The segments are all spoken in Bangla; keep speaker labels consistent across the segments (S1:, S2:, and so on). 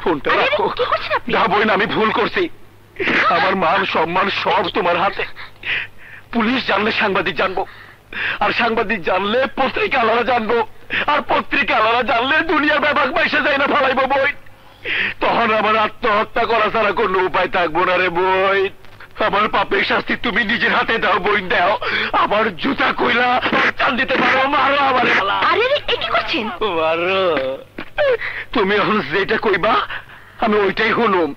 S1: ফোনটা রাখো। না বোন, আমি ভুল করছি। আমার মান সম্মান সব তোমার হাতে। পুলিশ জানলে সাংবাদিক জানবো, আর সাংবাদিক জানলে পত্রিকা আলাদা জানবো, আর পত্রিকা আলাদা জানলে দুনিয়ার ব্যাপার পয়সা যায় না ফলাইবো বই। তখন আমার আত্মহত্যা করা ছাড়া কোনো উপায় থাকবো না রে বই। আমার পাপের শাস্তি তুমি নিজের হাতে দাও বই, দাও। আমার জুতা কইলা চাল দিতে পারো, মারো আমার।
S2: আরে কি করছেন?
S1: মারো। তুমি এখন যেটা কইবা আমি ওইটাই হলুম।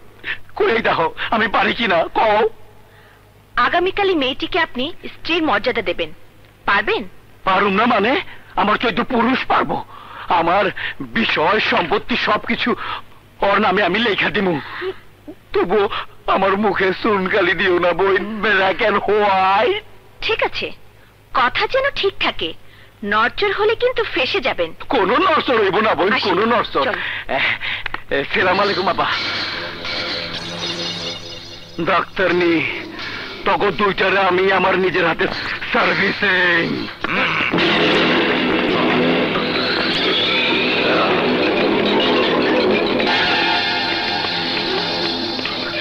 S1: কই দাও আমি পারি কিনা কও।
S2: আগামীকালই মেয়েটিকে আপনি স্ত্রীর মর্যাদা দেবেন, পারবেন?
S1: পারুম না মানে? আমার চৈত্য পুরুষ পারবো। আমার বিষয় সম্পত্তি সবকিছু ওর নামে আমি লেখা দিমু। তবু আমার মুখে চুনকালি দিও না বইন। Black and white.
S2: ঠিক আছে, কথা যেন ঠিক থাকে। নড়চড় হলে কিন্তু ফেসে যাবেন।
S1: কোনো নড়চড় হইব না বইন, কোনো নড়চড়। সালাম আলাইকুম বাবা। ডাক্তার নি তখন দুইটারে আমি আমার নিজের হাতে সার্ভিসিং।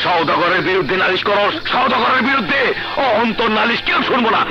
S1: সওদাগরের বিরুদ্ধে নালিশ করো, সওদাগরের বিরুদ্ধে। অন্তর নালিশ কেউ শুনবো না।